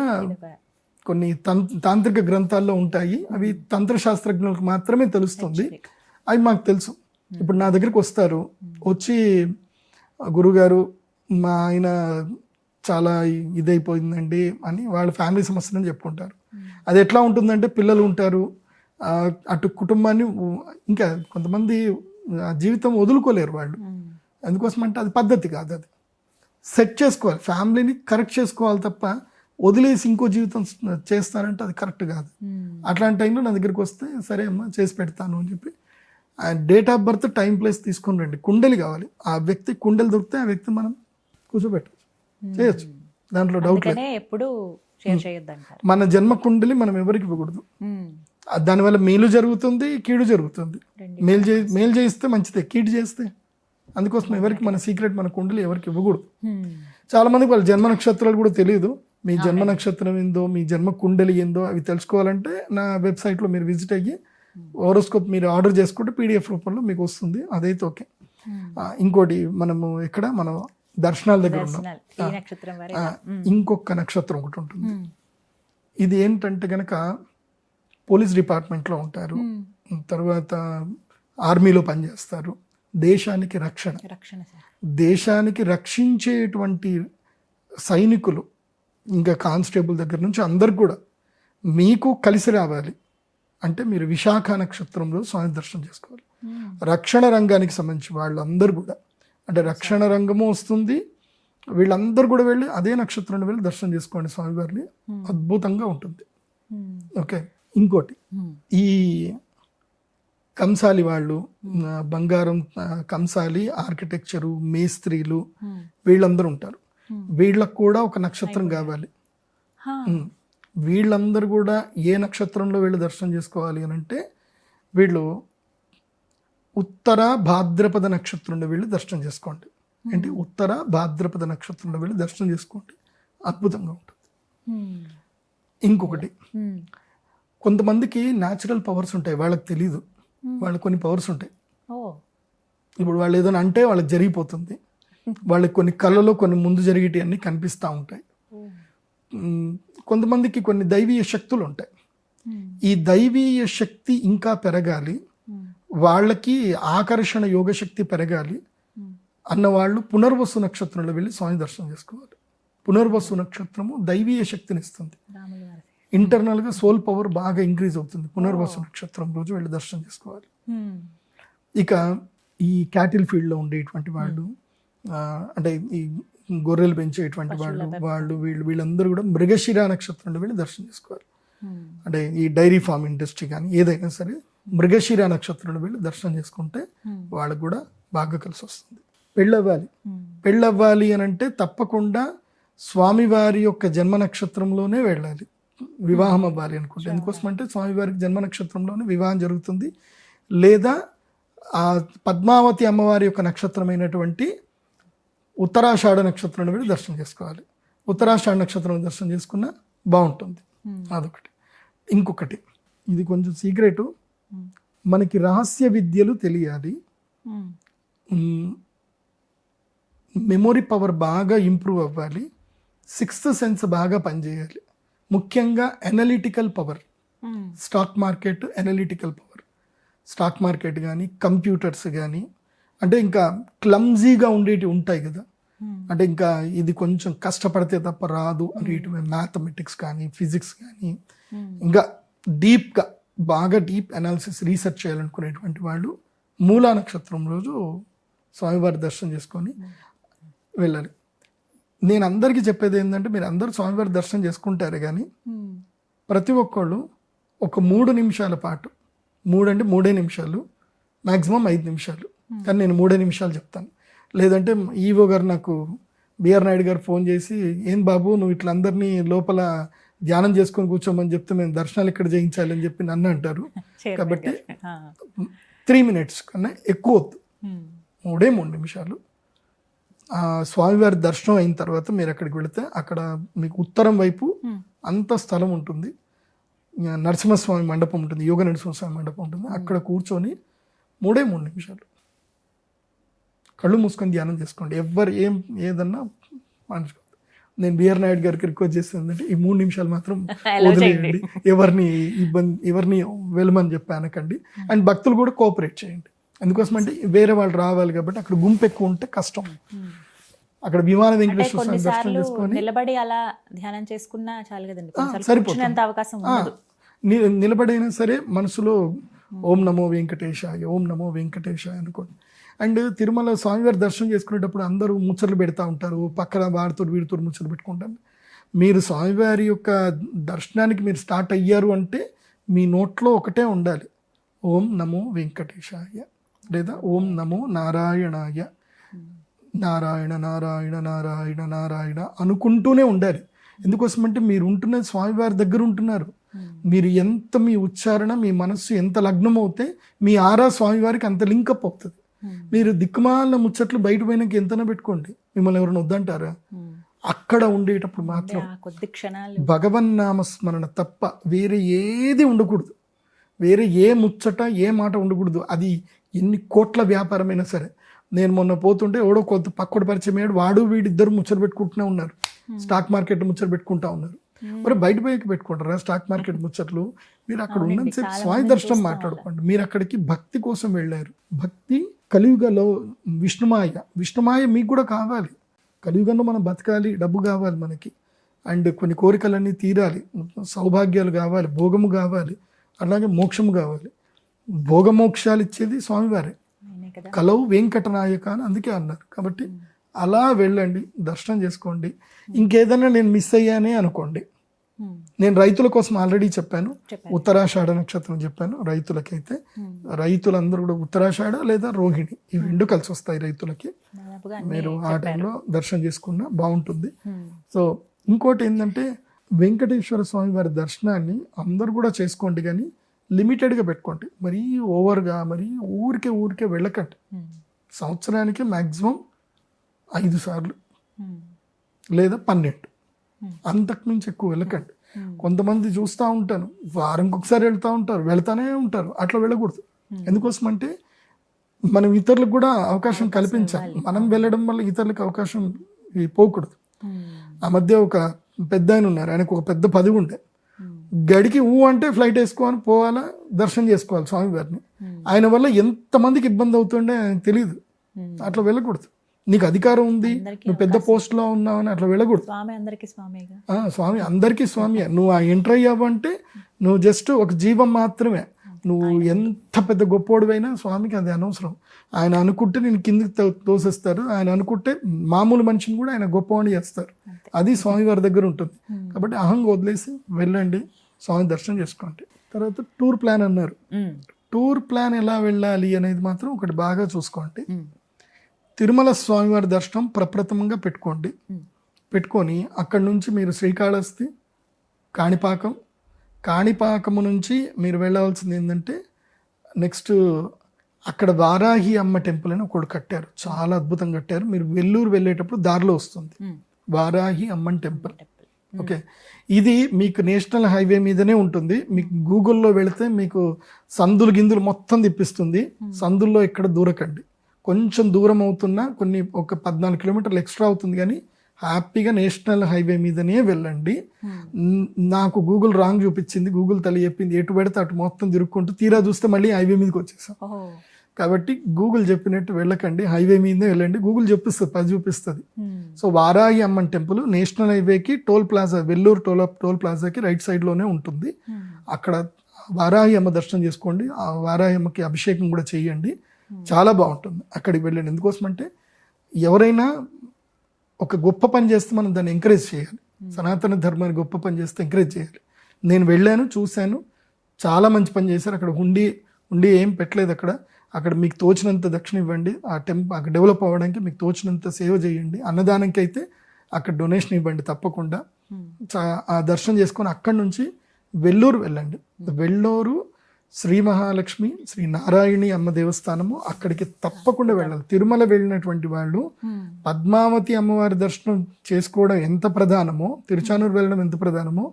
కొన్ని తాంత్రిక గ్రంథాల్లో ఉంటాయి. అవి తంత్రశాస్త్రజ్ఞులకు మాత్రమే తెలుస్తుంది. అవి మాకు తెలుసు. ఇప్పుడు నా దగ్గరికి వస్తారు, వచ్చి గురుగారు మా ఆయన చాలా ఇదైపోయిందండి అని వాళ్ళ ఫ్యామిలీ సమస్యలని చెప్పుకుంటారు. అది ఎట్లా ఉంటుందంటే పిల్లలు ఉంటారు, అటు కుటుంబాన్ని, ఇంకా కొంతమంది జీవితం వదులుకోలేరు వాళ్ళు. అందుకోసం అంటే అది పద్ధతి కాదు. అది సెట్ చేసుకోవాలి, ఫ్యామిలీని కరెక్ట్ చేసుకోవాలి తప్ప వదిలేసి ఇంకో జీవితం చేస్తారంటే అది కరెక్ట్ కాదు. అట్లాంటి టైంలో నా దగ్గరికి వస్తే సరే అమ్మా చేసి పెడతాను అని చెప్పి date of birth, time, place తీసుకొని రండి. కుండలి కావాలి, ఆ వ్యక్తి కుండలి దొరికితే ఆ వ్యక్తి మనం కూర్చోబెట్టచ్చు, చేయొచ్చు, దాంట్లో డౌట్ లేదు. ఎప్పుడు షేర్ చేయొద్దంటారు. మన జన్మ కుండలి మనం ఎవరికి ఇవ్వకూడదు. దానివల్ల మేలు జరుగుతుంది, కీడు జరుగుతుంది. మేలు చేయిస్తే మంచిదే, కీడు చేస్తే. అందుకోసం ఎవరికి మన సీక్రెట్, మన కుండలి ఎవరికి ఇవ్వకూడదు. చాలా మందికి వాళ్ళ జన్మ నక్షత్రాలు కూడా తెలియదు. మీ జన్మ నక్షత్రం ఏందో, మీ జన్మ కుండలి ఏందో అవి తెలుసుకోవాలంటే నా వెబ్సైట్లో మీరు విజిట్ అయ్యి హోరోస్కోప్ మీరు ఆర్డర్ చేసుకుంటే PDF రూపంలో మీకు వస్తుంది. అదైతే ఓకే. ఇంకోటి మనము ఎక్కడ మనం దర్శనాల దగ్గర ఉన్నాం, ఇంకొక నక్షత్రం ఒకటి ఉంటుంది. ఇది ఏంటంటే గనక పోలీస్ డిపార్ట్మెంట్లో ఉంటారు, తర్వాత ఆర్మీలో పనిచేస్తారు. దేశానికి రక్షణ, దేశానికి రక్షించేటువంటి సైనికులు, ఇంకా కానిస్టేబుల్ దగ్గర నుంచి అందరు కూడా మీకు కలిసి రావాలి అంటే మీరు విశాఖ నక్షత్రంలో స్వామి దర్శనం చేసుకోవాలి. రక్షణ రంగానికి సంబంధించి వాళ్ళందరూ కూడా, అంటే రక్షణ రంగము వస్తుంది, వీళ్ళందరూ కూడా వెళ్ళి అదే నక్షత్రంలో వెళ్ళి దర్శనం చేసుకోండి స్వామివారిని, అద్భుతంగా ఉంటుంది. ఓకే. ఇంకోటి, ఈ కంసాలి వాళ్ళు, బంగారం కంసాలి, ఆర్కిటెక్చరు, మేస్త్రీలు, వీళ్ళందరూ ఉంటారు. వీళ్ళకు కూడా ఒక నక్షత్రం కావాలి. వీళ్ళందరూ కూడా ఏ నక్షత్రంలో వీళ్ళు దర్శనం చేసుకోవాలి అని అంటే వీళ్ళు ఉత్తర భాద్రపద నక్షత్రంలో వెళ్ళి దర్శనం చేసుకోండి. ఏంటి, ఉత్తర భాద్రపద నక్షత్రంలో వెళ్ళి దర్శనం చేసుకోండి, అద్భుతంగా ఉంటుంది. ఇంకొకటి, కొంతమందికి న్యాచురల్ పవర్స్ ఉంటాయి, వాళ్ళకి తెలీదు. వాళ్ళకి కొన్ని పవర్స్ ఉంటాయి. ఇప్పుడు వాళ్ళు ఏదైనా అంటే వాళ్ళకి జరిగిపోతుంది. వాళ్ళకి కొన్ని కళ్ళలో కొన్ని ముందు జరిగేటి అన్నీ కనిపిస్తూ ఉంటాయి. కొంతమందికి కొన్ని దైవీయ శక్తులు ఉంటాయి. ఈ దైవీయ శక్తి ఇంకా పెరగాలి, వాళ్ళకి ఆకర్షణ యోగ శక్తి పెరగాలి అన్నవాళ్ళు పునర్వసు నక్షత్రంలో వెళ్ళి స్వామి దర్శనం చేసుకోవాలి. పునర్వసు నక్షత్రము దైవీయ శక్తిని ఇస్తుంది. ఇంటర్నల్గా సోల్ పవర్ బాగా ఇంక్రీజ్ అవుతుంది. పునర్వసు నక్షత్రం రోజు వెళ్ళి దర్శనం చేసుకోవాలి. ఇక ఈ క్యాటిల్ ఫీల్డ్లో ఉండేటువంటి వాళ్ళు, అంటే ఈ గొర్రెలు పెంచేటువంటి వాళ్ళు వీళ్ళందరూ కూడా మృగశిర నక్షత్రంలో వెళ్ళి దర్శనం చేసుకోవాలి. అంటే ఈ డైరీ ఫార్మ్ ఇండస్ట్రీ కానీ ఏదైనా సరే మృగశిర నక్షత్రంలో వెళ్ళి దర్శనం చేసుకుంటే వాళ్ళకు కూడా బాగా కలిసి వస్తుంది. పెళ్ళవ్వాలి అని అంటే తప్పకుండా స్వామివారి యొక్క జన్మ నక్షత్రంలోనే వెళ్ళాలి. వివాహం అవ్వాలి అనుకుంటే ఎందుకోసం అంటే స్వామివారికి జన్మ నక్షత్రంలోనే వివాహం జరుగుతుంది. లేదా ఆ పద్మావతి అమ్మవారి యొక్క నక్షత్రమైనటువంటి ఉత్తరాషాఢ నక్షత్రంలో వెళ్ళి దర్శనం చేసుకోవాలి. ఉత్తరాషాఢ నక్షత్రం దర్శనం చేసుకున్నా బాగుంటుంది. అదొకటి. ఇంకొకటి, ఇది కొంచెం సీక్రెటు, మనకి రహస్య విద్యలు తెలియాలి, మెమొరీ పవర్ బాగా ఇంప్రూవ్ అవ్వాలి, సిక్స్త్ సెన్స్ బాగా పనిచేయాలి. ముఖ్యంగా analytical power, stock market analytical power, stock market కానీ కంప్యూటర్స్ కానీ, అంటే ఇంకా క్లమ్జీగా ఉండేవి ఉంటాయి కదా, అంటే ఇంకా ఇది కొంచెం కష్టపడితే తప్ప రాదు అనేటివి మ్యాథమెటిక్స్ కానీ ఫిజిక్స్ కానీ ఇంకా డీప్గా బాగా డీప్ అనాలిసిస్ రీసెర్చ్ చేయాలనుకునేటువంటి వాళ్ళు మూలా నక్షత్రం రోజు స్వామివారి దర్శనం చేసుకొని వెళ్ళాలి. నేను అందరికీ చెప్పేది ఏంటంటే, మీరు అందరూ స్వామివారి దర్శనం చేసుకుంటారు కానీ ప్రతి ఒక్కళ్ళు ఒక 3 నిమిషాల పాటు, 3 నిమిషాలు మ్యాక్సిమం 5 నిమిషాలు, కానీ నేను 3 నిమిషాలు చెప్తాను. లేదంటే ఈవో గారు నాకు బిఆర్ నాయుడు గారు ఫోన్ చేసి, ఏం బాబు నువ్వు ఇట్లా అందరినీ లోపల ధ్యానం చేసుకొని కూర్చోమని చెప్తే మేము దర్శనాలు ఇక్కడ చేయించాలి అని చెప్పి నన్ను అంటారు. కాబట్టి 3 minutes కన్నా ఎక్కువ వద్దు, 3 నిమిషాలు. స్వామివారి దర్శనం అయిన తర్వాత మీరు అక్కడికి వెళితే అక్కడ మీకు ఉత్తరం వైపు అంత స్థలం ఉంటుంది, నరసింహస్వామి మండపం ఉంటుంది, యోగ నరసింహస్వామి మండపం ఉంటుంది. అక్కడ కూర్చొని 3 నిమిషాలు కళ్ళు మూసుకొని ధ్యానం చేసుకోండి. ఎవరు ఏదన్నా మనిషి. నేను బిఆర్ నాయుడు గారికి రిక్వెస్ట్ చేస్తుంది ఏంటంటే, ఈ 3 నిమిషాలు మాత్రం వదిలేయండి, ఎవరిని వెళ్ళమని చెప్పి అనకండి. అండ్ భక్తులు కూడా కోఆపరేట్ చేయండి. ఎందుకోసం అంటే వేరే వాళ్ళు రావాలి కాబట్టి అక్కడ గుంపు ఎక్కువ ఉంటే కష్టం. అక్కడ విమాన వెంకటేశ్వర స్వామి దర్శనం చేసుకొని నిలబడి అలా ధ్యానం చేసుకున్నా చాలు కదండి, సరిపోతుంది. అవకాశం నిలబడైనా సరే మనసులో ఓం నమో వెంకటేశాయ, ఓం నమో వెంకటేశాయ అనుకోండి. అండ్ తిరుమల స్వామివారి దర్శనం చేసుకునేటప్పుడు అందరూ ముచ్చట్లు పెడతా ఉంటారు, పక్కన వాడితో వీడితో ముచ్చట్లు పెట్టుకుంటారు. మీరు స్వామివారి యొక్క దర్శనానికి మీరు స్టార్ట్ అయ్యారు అంటే మీ నోట్లో ఒకటే ఉండాలి, ఓం నమో వెంకటేశాయ లేదా ఓం నమో నారాయణాయ, నారాయణ నారాయణ నారాయణ నారాయణ అనుకుంటూనే ఉండాలి. ఎందుకోసం అంటే మీరు ఉంటున్న స్వామివారి దగ్గర ఉంటున్నారు. మీరు ఎంత మీ ఉచ్చారణ, మీ మనస్సు ఎంత లగ్నం అవుతే మీ ఆరా స్వామివారికి అంత లింకప్ అవుతుంది. మీరు దిక్కుమాలిన ముచ్చట్లు బయట పోయినాక ఎంతనా పెట్టుకోండి, మిమ్మల్ని ఎవరైనా వద్దంటారా? అక్కడ ఉండేటప్పుడు మాత్రం భగవన్నామ స్మరణ తప్ప వేరే ఏది ఉండకూడదు, వేరే ఏ ముచ్చట ఏ మాట ఉండకూడదు. అది ఎన్ని కోట్ల వ్యాపారమైనా సరే. నేను మొన్న పోతుంటే ఎవడో కొత్త పక్కడు పరిచయం అయ్యాడు, వాడు వీడిద్దరు ముచ్చలు పెట్టుకుంటూనే ఉన్నారు, స్టాక్ మార్కెట్ ముచ్చలు పెట్టుకుంటా ఉన్నారు. మరి బయట పోయి పెట్టుకుంటారా స్టాక్ మార్కెట్ ముచ్చట్లు? మీరు అక్కడ ఉన్నంతసేపు స్వామి దర్శనం మాట్లాడుకోండి. మీరు అక్కడికి భక్తి కోసం వెళ్ళారు. భక్తి కలియుగలో విష్ణుమాయ మీకు కూడా కావాలి. కలియుగంలో మనం బతకాలి, డబ్బు కావాలి మనకి, అండ్ కొన్ని కోరికలన్నీ తీరాలి, సౌభాగ్యాలు కావాలి, భోగము కావాలి, అలాగే మోక్షము కావాలి. భోగమోక్షాలు ఇచ్చేది స్వామివారే. కలవు వెంకటనాయక అని అందుకే అన్నారు. కాబట్టి అలా వెళ్ళండి, దర్శనం చేసుకోండి. ఇంకేదైనా నేను మిస్ అయ్యానే అనుకోండి, నేను రైతుల కోసం ఆల్రెడీ చెప్పాను, ఉత్తరాషాఢ నక్షత్రం చెప్పాను. రైతులకైతే రైతులందరూ కూడా ఉత్తరాషాఢ లేదా రోహిణి ఈ 2 కలిసి వస్తాయి రైతులకి. మీరు ఆ టైంలో దర్శనం చేసుకున్నా బాగుంటుంది. సో ఇంకోటి ఏంటంటే, వెంకటేశ్వర స్వామి వారి దర్శనాన్ని అందరూ కూడా చేసుకోండి, కానీ లిమిటెడ్గా పెట్టుకోండి. మరీ ఓవర్గా మరీ ఊరికే వెళ్ళకండి. సంవత్సరానికి మ్యాక్సిమం 5 సార్లు లేదా 12 అంతకు మించి ఎక్కువ వెళ్ళకండి. కొంతమంది చూస్తూ ఉంటాను, వారంకి ఒకసారి వెళ్తూ ఉంటారు, వెళ్తానే ఉంటారు. అట్లా వెళ్ళకూడదు. ఎందుకోసం అంటే మనం ఇతరులకు కూడా అవకాశం కల్పించాలి. మనం వెళ్ళడం వల్ల ఇతరులకు అవకాశం పోకూడదు. ఆ మధ్య ఒక పెద్ద ఆయన ఉన్నారు, ఆయనకు ఒక పెద్ద పదవి ఉండే, గడికి అంటే ఫ్లైట్ వేసుకోవాలి, పోవాలా, దర్శనం చేసుకోవాలి స్వామివారిని. ఆయన వల్ల ఎంతమందికి ఇబ్బంది అవుతుండే ఆయనకు తెలియదు. అట్లా వెళ్ళకూడదు. నీకు అధికారం ఉంది, నువ్వు పెద్ద పోస్ట్ లో ఉన్నావని అట్లా వెళ్ళకూడదు. స్వామి అందరికీ స్వామిగా. స్వామి అందరికీ స్వామి. నువ్వు ఆ ఎంటర్ అయ్యావంటే నువ్వు జస్ట్ ఒక జీవం మాత్రమే. నువ్వు ఎంత పెద్ద గొప్పోడివైనా స్వామికి అది అనవసరం. ఆయన అనుకుంటే నేను కిందికి తోసేస్తారు, ఆయన అనుకుంటే మామూలు మనిషిని కూడా ఆయన గొప్పవాడిని చేస్తారు. అది స్వామి వారి దగ్గర ఉంటుంది. కాబట్టి అహంగా వదిలేసి వెళ్ళండి, స్వామి దర్శనం చేసుకోండి. తర్వాత టూర్ ప్లాన్ అన్నారు. టూర్ ప్లాన్ ఎలా వెళ్ళాలి అనేది మాత్రం ఒకటి బాగా చూసుకోండి. తిరుమల స్వామివారి దర్శనం ప్రప్రథమంగా పెట్టుకోండి. పెట్టుకొని అక్కడి నుంచి మీరు శ్రీకాళహస్తి, కాణిపాకము నుంచి మీరు వెళ్ళవలసింది ఏంటంటే నెక్స్ట్ అక్కడ వారాహి అమ్మ టెంపుల్ అని ఒకటి కట్టారు, చాలా అద్భుతంగా కట్టారు. మీరు వెల్లూరు వెళ్ళేటప్పుడు దారిలో వస్తుంది వారాహి అమ్మన్ టెంపుల్. ఓకే, ఇది మీకు నేషనల్ హైవే మీదనే ఉంటుంది. మీకు గూగుల్లో వెళితే మీకు సందులు గిందులు మొత్తం తిప్పిస్తుంది. సందుల్లో ఎక్కడ దూరకండి. కొంచెం దూరం అవుతున్నా ఒక 14 కిలోమీటర్లు ఎక్స్ట్రా అవుతుంది, కానీ హ్యాపీగా నేషనల్ హైవే మీదనే వెళ్ళండి. నాకు గూగుల్ రాంగ్ చూపించింది, గూగుల్ తల్లి చెప్పింది ఎటు పెడితే అటు మొత్తం తిరుక్కుంటూ తీరా చూస్తే మళ్ళీ హైవే మీదకి వచ్చేసాం. కాబట్టి గూగుల్ చెప్పినట్టు వెళ్ళకండి, హైవే మీదే వెళ్ళండి. గూగుల్ చూపిస్తుంది, 10 చూపిస్తుంది. So Varahi Amman temple national హైవేకి టోల్ ప్లాజా, వెల్లూరు టోల్ ప్లాజాకి రైట్ సైడ్ లోనే ఉంటుంది. అక్కడ వారాహి అమ్మ దర్శనం చేసుకోండి. ఆ వారాహి అమ్మకి అభిషేకం కూడా చేయండి, చాలా బాగుంటుంది. అక్కడికి వెళ్ళండి. ఎందుకోసం అంటే ఎవరైనా ఒక గొప్ప పని చేస్తే మనం దాన్ని ఎంకరేజ్ చేయాలి. సనాతన ధర్మాన్ని గొప్ప పని చేస్తే ఎంకరేజ్ చేయాలి. నేను వెళ్ళాను, చూశాను, చాలా మంచి పని చేశారు. అక్కడ ఉండి ఏం పెట్టలేదు. అక్కడ మీకు తోచినంత దక్షిణ ఇవ్వండి. అక్కడ డెవలప్ అవ్వడానికి మీకు తోచినంత సేవ చేయండి. అన్నదానంకి అయితే అక్కడ డొనేషన్ ఇవ్వండి తప్పకుండా. ఆ దర్శనం చేసుకొని అక్కడి నుంచి వెల్లూరు వెళ్ళండి. వెల్లూరు శ్రీ మహాలక్ష్మి, శ్రీ నారాయణి అమ్మ దేవస్థానము, అక్కడికి తప్పకుండా వెళ్ళాలి. తిరుమల వెళ్ళినటువంటి వాళ్ళు పద్మావతి అమ్మవారి దర్శనం చేసుకోవడం ఎంత ప్రధానమో, తిరుచానూరు వెళ్ళడం ఎంత ప్రధానమో,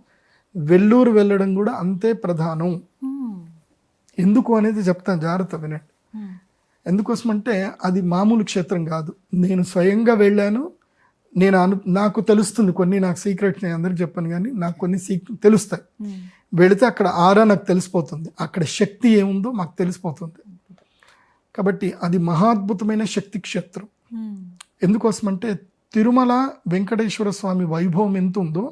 వెల్లూరు వెళ్ళడం కూడా అంతే ప్రధానం. ఎందుకు అనేది చెప్తాను, జాగ్రత్త వినండి. ఎందుకోసమంటే అది మామూలు క్షేత్రం కాదు. నేను స్వయంగా వెళ్ళాను, నాకు తెలుస్తుంది కొన్ని, నాకు సీక్రెట్ నేను అందరికి చెప్పాను, కానీ నాకు కొన్ని తెలుస్తాయి. వెళితే అక్కడ ఆరా నాకు తెలిసిపోతుంది, అక్కడ శక్తి ఏముందో మాకు తెలిసిపోతుంది. కాబట్టి అది మహాద్భుతమైన శక్తి క్షేత్రం. ఎందుకోసమంటే తిరుమల వెంకటేశ్వర స్వామి వైభవం ఎంత ఉందో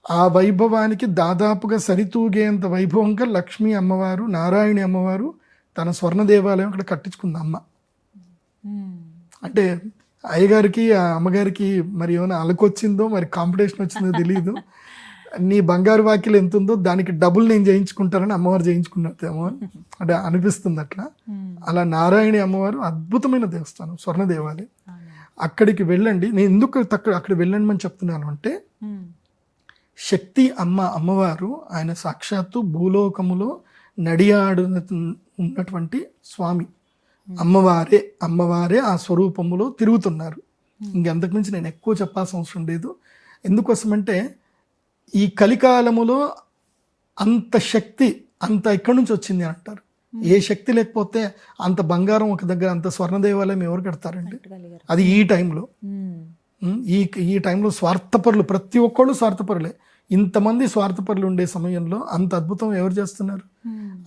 ఆ వైభవానికి దాదాపుగా సరితూగేంత వైభవంగా లక్ష్మీ అమ్మవారు, నారాయణి అమ్మవారు తన స్వర్ణ దేవాలయం అక్కడ కట్టించుకుంది అమ్మ. అంటే అయ్యగారికి ఆ అమ్మగారికి మరి ఏమైనా అలకొచ్చిందో, మరి కాంపిటీషన్ వచ్చిందో తెలియదు. నీ బంగారు వాకిలు ఎంత ఉందో దానికి డబుల్ నేను చేయించుకుంటానని అమ్మవారు చేయించుకున్నదేమో అంటే అనిపిస్తుంది. అలా నారాయణి అమ్మవారు అద్భుతమైన దేవస్థానం, స్వర్ణ దేవాలయం. అక్కడికి వెళ్ళండి. నేను ఎందుకు అక్కడ వెళ్ళండి అని చెప్తున్నాను అంటే, శక్తి అమ్మవారు ఆయన సాక్షాత్తు భూలోకములో నడియాడు ఉన్నటువంటి స్వామి. అమ్మవారే ఆ స్వరూపములో తిరుగుతున్నారు. ఇంకెంతకు మించి నేను ఎక్కువ చెప్పాల్సిన అవసరం లేదు. ఎందుకోసమంటే ఈ కలికాలములో అంత శక్తి అంత ఎక్కడి నుంచి వచ్చింది అంటారు. ఏ శక్తి లేకపోతే అంత బంగారం ఒక దగ్గర, అంత స్వర్ణ దేవాలయం ఎవరు కడతారండి? అది ఈ టైంలో, ఈ టైంలో స్వార్థపరులు, ప్రతి ఒక్కళ్ళు స్వార్థపరులే. ఇంతమంది స్వార్థపరులు ఉండే సమయంలో అంత అద్భుతం ఎవరు చేస్తున్నారు?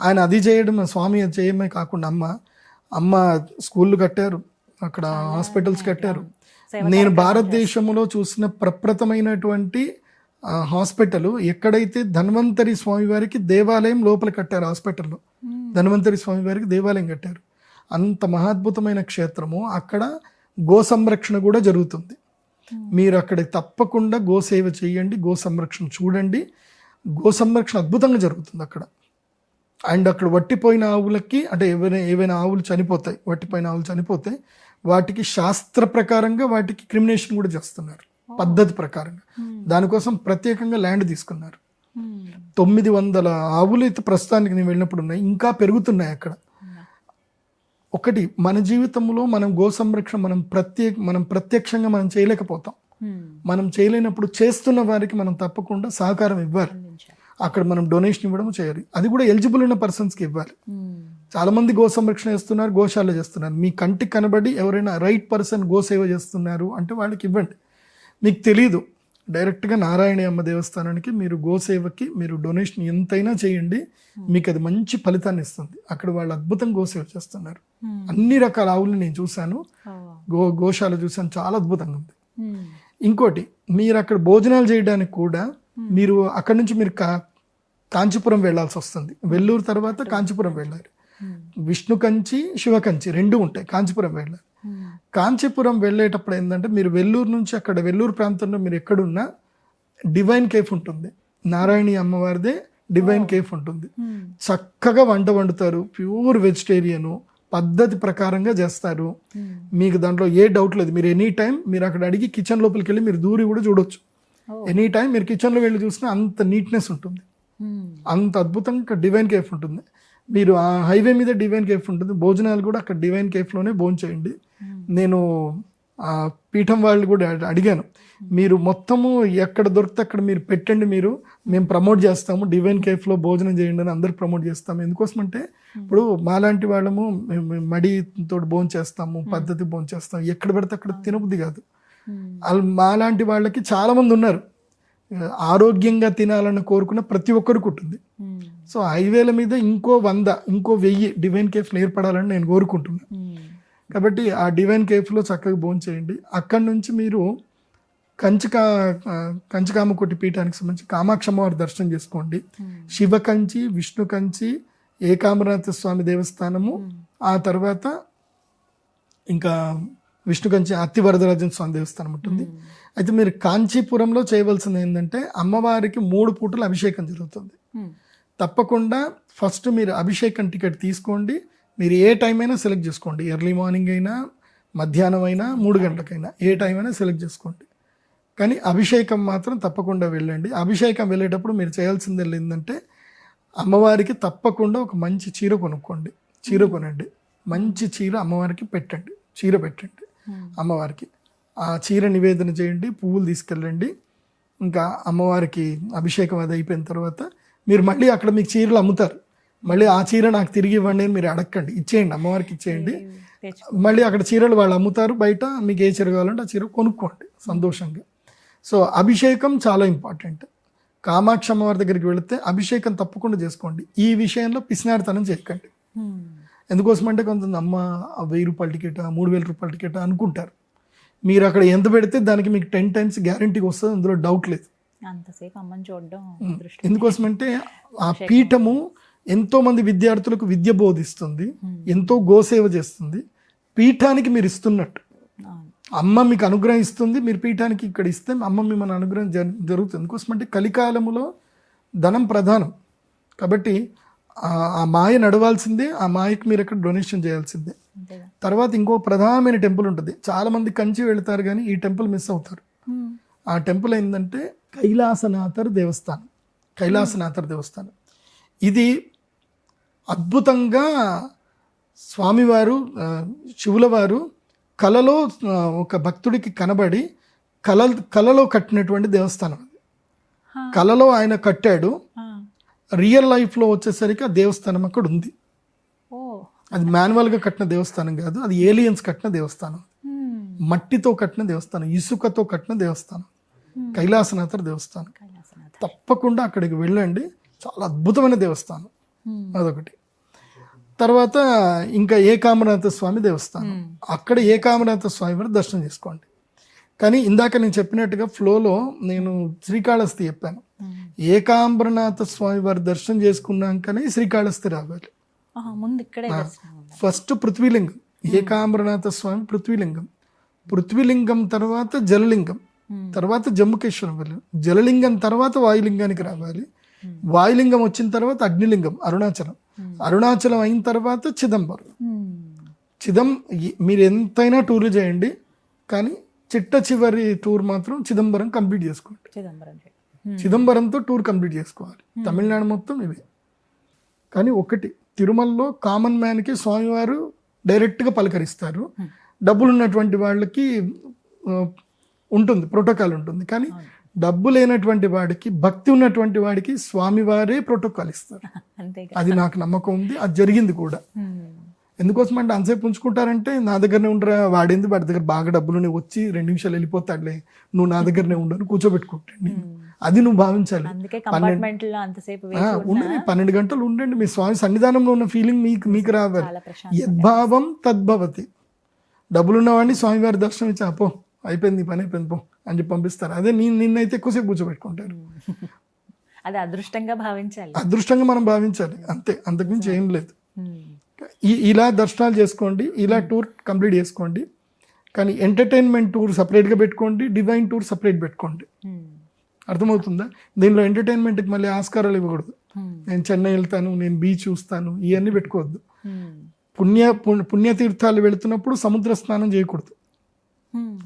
ఆయన అది చేయడం, స్వామి అది చేయడమే కాకుండా అమ్మ స్కూళ్ళు కట్టారు, అక్కడ హాస్పిటల్స్ కట్టారు. నేను భారతదేశంలో చూసిన ప్రప్రథమైనటువంటి హాస్పిటల్ ఎక్కడైతే ధన్వంతరి స్వామి వారికి దేవాలయం లోపల కట్టారు. హాస్పిటల్లో ధన్వంతరి స్వామి వారికి దేవాలయం కట్టారు. అంత మహాద్భుతమైన క్షేత్రము. అక్కడ గో సంరక్షణ కూడా జరుగుతుంది. మీరు అక్కడ తప్పకుండా గోసేవ చేయండి, గో సంరక్షణ చూడండి. గో సంరక్షణ అద్భుతంగా జరుగుతుంది అక్కడ. అండ్ అక్కడ వట్టిపోయిన ఆవులకి, అంటే ఏవైనా ఆవులు చనిపోతాయి, వట్టిపోయిన ఆవులు చనిపోతే వాటికి శాస్త్ర ప్రకారంగా వాటికి క్రిమినేషన్ కూడా చేస్తున్నారు, పద్ధతి ప్రకారంగా. దానికోసం ప్రత్యేకంగా ల్యాండ్ తీసుకున్నారు. 900 ఆవులు అయితే ప్రస్తుతానికి నేను వెళ్ళినప్పుడు ఉన్నాయి, ఇంకా పెరుగుతున్నాయి అక్కడ. ఒకటి, మన జీవితంలో మనం గో సంరక్షణ మనం ప్రత్యక్షంగా మనం చేయలేకపోతాం. మనం చేయలేనప్పుడు చేస్తున్న వారికి మనం తప్పకుండా సహకారం ఇవ్వాలి. అక్కడ మనం డొనేషన్ ఇవ్వడం చేయాలి. అది కూడా ఎలిజిబుల్ ఉన్న పర్సన్స్కి ఇవ్వాలి. చాలా మంది గో సంరక్షణ చేస్తున్నారు, గోశాల చేస్తున్నారు. మీ కంటికి కనబడి ఎవరైనా రైట్ పర్సన్ గోసేవ చేస్తున్నారు అంటే వాళ్ళకి ఇవ్వండి. మీకు తెలీదు, డైరెక్ట్గా నారాయణి అమ్మ దేవస్థానానికి మీరు గోసేవకి మీరు డొనేషన్ ఎంతైనా చేయండి, మీకు అది మంచి ఫలితాన్ని ఇస్తుంది. అక్కడ వాళ్ళు అద్భుతంగా గోసేవ చేస్తున్నారు. అన్ని రకాల ఆవులు నేను చూశాను, గోశాల చూశాను, చాలా అద్భుతంగా ఉంది. ఇంకోటి, మీరు అక్కడ భోజనాలు చేయడానికి కూడా మీరు అక్కడ నుంచి మీరు కాంచీపురం వెళ్ళాల్సి వస్తుంది. వెల్లూరు తర్వాత కాంచీపురం వెళ్ళాలి. విష్ణు కంచి, శివ కంచి రెండు ఉంటాయి. కాంచీపురం వెళ్ళాలి. కాంచీపురం వెళ్ళేటప్పుడు ఏంటంటే మీరు వెల్లూరు నుంచి అక్కడ వెల్లూరు ప్రాంతంలో మీరు ఎక్కడున్నా డివైన్ కేఫ్ ఉంటుంది. నారాయణి అమ్మవారిదే డివైన్ కేఫ్ ఉంటుంది. చక్కగా వంట వండుతారు, ప్యూర్ వెజిటేరియను పద్ధతి ప్రకారంగా చేస్తారు. మీకు దాంట్లో ఏ డౌట్ లేదు. మీరు ఎనీ టైం మీరు అక్కడ అడిగి కిచెన్ లోపలికి వెళ్ళి మీరు దూరి కూడా చూడొచ్చు. ఎనీ టైం మీరు కిచెన్లో వెళ్ళి చూసినా అంత నీట్నెస్ ఉంటుంది, అంత అద్భుతంగా డివైన్ కేఫ్ ఉంటుంది. మీరు ఆ హైవే మీద డివైన్ కేఫ్ ఉంటుంది. భోజనాలు కూడా అక్కడ డివైన్ కేఫ్లోనే భోజనం చేయండి. నేను ఆ పీఠం వాళ్ళు కూడా అడిగాను, మీరు మొత్తము ఎక్కడ దొరికితే అక్కడ మీరు పెట్టండి, మేము ప్రమోట్ చేస్తాము, డివైన్ కేఫ్లో భోజనం చేయండి అని అందరికి ప్రమోట్ చేస్తాము. ఎందుకోసమంటే ఇప్పుడు మాలాంటి వాళ్ళము మడితో భోజనం చేస్తాము, పద్ధతి భోజనం చేస్తాము. ఎక్కడ పెడితే అక్కడ తినబుద్ధి కాదు. మాలాంటి వాళ్ళకి చాలా మంది ఉన్నారు, ఆరోగ్యంగా తినాలని కోరుకున్న ప్రతి ఒక్కరికి ఉంటుంది. సో హైవేల మీద ఇంకో 100 ఇంకో 1000 డివైన్ కేఫ్లు ఏర్పడాలని నేను కోరుకుంటున్నాను. కాబట్టి ఆ డివైన్ కేఫ్లో చక్కగా భోజనం చేయండి. అక్కడి నుంచి మీరు కంచికామకోటి పీఠానికి సంబంధించి కామాక్షి అమ్మవారి దర్శనం చేసుకోండి. శివ కంచి, విష్ణు కంచి, ఏకాంబరనాథ స్వామి దేవస్థానము, ఆ తర్వాత ఇంకా విష్ణు కంచి అత్తివరదరాజన్ స్వామి దేవస్థానం ఉంటుంది. అయితే మీరు కాంచీపురంలో చేయవలసింది ఏంటంటే అమ్మవారికి 3 పూటలు అభిషేకం జరుగుతుంది. తప్పకుండా ఫస్ట్ మీరు అభిషేకం టికెట్ తీసుకోండి. మీరు ఏ టైం అయినా సెలెక్ట్ చేసుకోండి, ఎర్లీ మార్నింగ్ అయినా, మధ్యాహ్నం అయినా, 3 గంటలకైనా, ఏ టైం అయినా సెలెక్ట్ చేసుకోండి. కానీ అభిషేకం మాత్రం తప్పకుండా వెళ్ళండి. అభిషేకం వెళ్ళేటప్పుడు మీరు చేయాల్సింది ఏంటంటే అమ్మవారికి తప్పకుండా ఒక మంచి చీర కొనుక్కోండి. చీర కొనండి, మంచి చీర అమ్మవారికి పెట్టండి, చీర పెట్టండి అమ్మవారికి. ఆ చీర నివేదన చేయండి, పువ్వులు తీసుకెళ్ళండి. ఇంకా అమ్మవారికి అభిషేకం అది అయిపోయిన తర్వాత మీరు మళ్ళీ అక్కడ మీకు చీరలు అమ్ముతారు, మళ్ళీ ఆ చీర నాకు తిరిగి ఇవ్వండి అని మీరు అడగండి, ఇచ్చేయండి, అమ్మవారికి ఇచ్చేయండి. మళ్ళీ అక్కడ చీరలు వాళ్ళు అమ్ముతారు బయట, మీకు ఏ చీర కావాలంటే ఆ చీర కొనుక్కోండి సంతోషంగా. సో అభిషేకం చాలా ఇంపార్టెంట్. కామాక్షి అమ్మవారి దగ్గరికి వెళితే అభిషేకం తప్పకుండా చేసుకోండి. ఈ విషయంలో పిసినారితనం చేయకండి. ఎందుకోసమంటే కొంతమంది అమ్మ 1000 రూపాయల టికెట్, 3000 రూపాయల టికెట్ అనుకుంటారు. మీరు అక్కడ ఎంత పెడితే దానికి మీకు 10 టైమ్స్ గ్యారంటీగా వస్తుంది, అందులో డౌట్ లేదు. ఎందుకోసమంటే ఆ పీఠము ఎంతో మంది విద్యార్థులకు విద్య బోధిస్తుంది, ఎంతో గోసేవ చేస్తుంది. పీఠానికి మీరు ఇస్తున్నట్టు అమ్మ మీకు అనుగ్రహం ఇస్తుంది, మీరు పీఠానికి ఇక్కడ ఇస్తే అమ్మ మిమ్మల్ని అనుగ్రహం జరుగుతుంది. ఎందుకోసమంటే కలికాలములో ధనం ప్రధానం. కాబట్టి ఆ మాయ నడవాల్సిందే, ఆ మాయకు మీరు అక్కడ డొనేషన్ చేయాల్సిందే. తర్వాత ఇంకో ప్రధానమైన టెంపుల్ ఉంటుంది. చాలా మంది కంచి వెళతారు కానీ ఈ టెంపుల్ మిస్ అవుతారు. ఆ టెంపుల్ ఏంటంటే కైలాసనాథర్ దేవస్థానం. కైలాసనాథర్ దేవస్థానం ఇది అద్భుతంగా స్వామివారు శివుల వారు కలలో ఒక భక్తుడికి కనబడి కలలో కట్టినటువంటి దేవస్థానం. కలలో ఆయన కట్టాడు, రియల్ లైఫ్లో వచ్చేసరికి ఆ దేవస్థానం అక్కడ ఉంది. అది మాన్యువల్గా కట్టిన దేవస్థానం కాదు, అది ఏలియన్స్ కట్టిన దేవస్థానం, మట్టితో కట్టిన దేవస్థానం, ఇసుకతో కట్టిన దేవస్థానం, కైలాసనాథర్ దేవస్థానం. తప్పకుండా అక్కడికి వెళ్ళండి, చాలా అద్భుతమైన దేవస్థానం అదొకటి. తర్వాత ఇంకా ఏకాంబరనాథ స్వామి దేవస్థానం, అక్కడ ఏకాంబరనాథ స్వామి వారి దర్శనం చేసుకోండి. కానీ ఇందాక నేను చెప్పినట్టుగా ఫ్లోలో నేను శ్రీకాళహస్తి చెప్పాను. ఏకాంబరనాథ స్వామి వారి దర్శనం చేసుకున్నాకనే శ్రీకాళహస్తి రావాలి. ఫస్ట్ పృథ్వీలింగం, ఏకాంబరనాథ స్వామి పృథ్వీలింగం, పృథ్వీలింగం తర్వాత జలలింగం, తర్వాత జమ్ముకేశ్వరం వెళ్ళాలి. జలలింగం తర్వాత వాయులింగానికి రావాలి. వాయులింగం వచ్చిన తర్వాత అగ్నిలింగం అరుణాచలం, అరుణాచలం అయిన తర్వాత చిదంబరం. మీరు ఎంతైనా టూర్లు చేయండి కానీ చిట్ట చివరి టూర్ మాత్రం చిదంబరం కంప్లీట్ చేసుకోండి. చిదంబరంతో టూర్ కంప్లీట్ చేసుకోవాలి. తమిళనాడు మొత్తం ఇవే. కానీ ఒకటి, తిరుమలలో కామన్ మ్యాన్కి స్వామివారు డైరెక్ట్గా పలకరిస్తారు. డబ్బులు ఉన్నటువంటి వాళ్ళకి ఉంటుంది, ప్రోటోకాల్ ఉంటుంది. కానీ డబ్బు లేనటువంటి వాడికి, భక్తి ఉన్నటువంటి వాడికి స్వామివారే ప్రోటోకాల్ ఇస్తారు. అంతే. అది నాకు నమ్మకం ఉంది, అది జరిగింది కూడా. ఎందుకోసం అంటే అంతసేపు ఉంచుకుంటారంటే నా దగ్గరనే ఉండరా, వాడి దగ్గర బాగా డబ్బులు వచ్చి 2 నిమిషాలు వెళ్ళిపోతాడులే, నువ్వు నా దగ్గరనే ఉండను కూర్చోబెట్టుకుంటాను. అది నువ్వు భావించాలి. ఉండండి, 12 గంటలు ఉండండి, మీ స్వామి సన్నిధానంలో ఉన్న ఫీలింగ్ మీకు రావాలి. యద్భావం తద్భవతి. డబ్బులున్నవాడిని స్వామివారి దర్శనం ఇచ్చి పో, అయిపోయింది పని అయిపోయింది పో అని చెప్పి పంపిస్తారు. అదే నిన్నైతే ఎక్కువసేపు కూర్చోబెట్టుకుంటారు. అది అదృష్టంగా భావించాలి, అదృష్టంగా మనం భావించాలి, అంతే, అంతకుమించి ఏం లేదు. ఇలా దర్శనాలు చేసుకోండి, ఇలా టూర్ కంప్లీట్ చేసుకోండి. కానీ ఎంటర్టైన్మెంట్ టూర్ సపరేట్గా పెట్టుకోండి, డివైన్ టూర్ సపరేట్ పెట్టుకోండి. అర్థమవుతుందా? దీనిలో ఎంటర్టైన్మెంట్కి మళ్ళీ ఆస్కారాలు ఇవ్వకూడదు. నేను చెన్నై వెళ్తాను, నేను బీచ్ చూస్తాను, ఇవన్నీ పెట్టుకోవద్దు. పుణ్యతీర్థాలు వెళుతున్నప్పుడు సముద్ర స్నానం చేయకూడదు.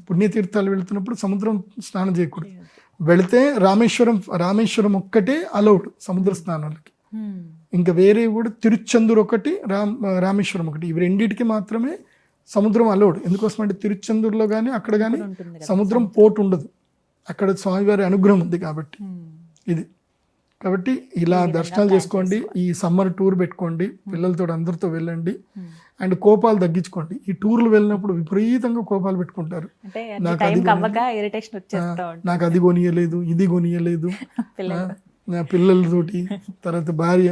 పుణ్యతీర్థాలు వెళుతున్నప్పుడు సముద్రం స్నానం చేయకూడదు. వెళితే రామేశ్వరం ఒక్కటే అలౌడ్ సముద్ర స్నానాలకి. ఇంకా వేరే కూడా తిరుచెందూరు ఒకటి, రామేశ్వరం ఒకటి, ఇవి రెండింటికి మాత్రమే సముద్రం అలౌడ్. ఎందుకోసం అంటే తిరుచెందూరులో కానీ అక్కడ కానీ సముద్రం పోటు ఉండదు, అక్కడ స్వామివారి అనుగ్రహం ఉంది కాబట్టి. ఇది కాబట్టి ఇలా దర్శనాలు చేసుకోండి. ఈ సమ్మర్ టూర్ పెట్టుకోండి, పిల్లలతో అందరితో వెళ్ళండి. అండ్ కోపాలు తగ్గించుకోండి. ఈ టూర్లు వెళ్ళినప్పుడు విపరీతంగా కోపాలు పెట్టుకుంటారు. నాకు అది కొనియలేదు, ఇది కొనియలేదు, నా పిల్లలతోటి, తర్వాత భార్య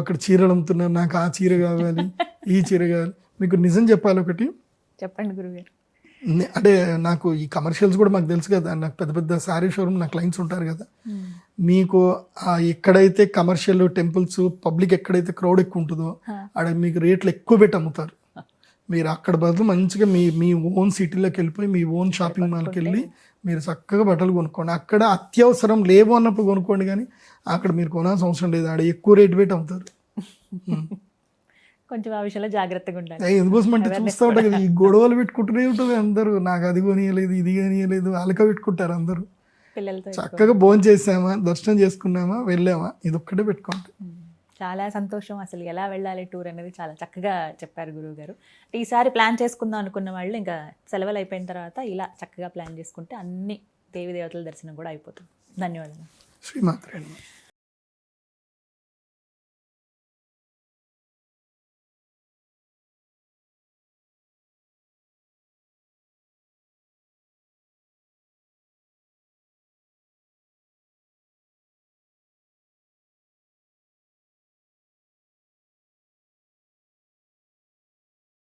అక్కడ చీరలు అమ్ముతున్నారు, నాకు ఆ చీర కావాలి, ఈ చీర కావాలి. మీకు నిజం చెప్పాలి ఒకటి, చెప్పండి గురుగారు. అంటే నాకు ఈ కమర్షియల్స్ కూడా మాకు తెలుసు కదా, నాకు పెద్ద పెద్ద శారీ షోరూమ్ నా క్లయింట్స్ ఉంటారు కదా. మీకు ఎక్కడైతే కమర్షియల్ టెంపుల్స్ పబ్లిక్ ఎక్కడైతే క్రౌడ్ ఎక్కువ ఉంటుందో ఆడ మీకు రేట్లు ఎక్కువ పెట్టి అమ్ముతారు. మీరు అక్కడ బదులు మంచిగా మీ ఓన్ సిటీలోకి వెళ్ళిపోయి మీ ఓన్ షాపింగ్ మాల్కి వెళ్ళి మీరు చక్కగా బట్టలు కొనుక్కోండి. అక్కడ అత్యవసరం లేవు అన్నప్పుడు కొనుక్కోండి, కానీ అక్కడ మీరు కొనాల్సిన అవసరం లేదు, ఆడ ఎక్కువ రేటు పెట్టి అమ్ముతారు. కొంచెం ఆ విషయంలో జాగ్రత్తగా ఉండాలి. ఎందుకోసం అంటే చూస్తూ ఉంటాం కదా, ఈ గొడవలు పెట్టుకుంటూనే ఉంటుంది అందరూ, నాకు అది కొనియలేదు, ఇది కొనియలేదు, అలక పెట్టుకుంటారు అందరూ. పిల్లలతో చక్కగా భోజనం చేసామా, దర్శనం చేసుకున్నామా, వెళ్ళామా, ఇది ఒక్కటే పెట్టుకోండి. చాలా సంతోషం. అసలు ఎలా వెళ్ళాలి టూర్ అనేది చాలా చక్కగా చెప్పారు గురువు గారు. ఈసారి ప్లాన్ చేసుకుందాం అనుకున్న వాళ్ళు ఇంకా సెలవులు అయిపోయిన తర్వాత ఇలా చక్కగా ప్లాన్ చేసుకుంటే అన్ని దేవి దేవతల దర్శనం కూడా అయిపోతుంది. ధన్యవాదాలు. శ్రీమాత్రే నమః.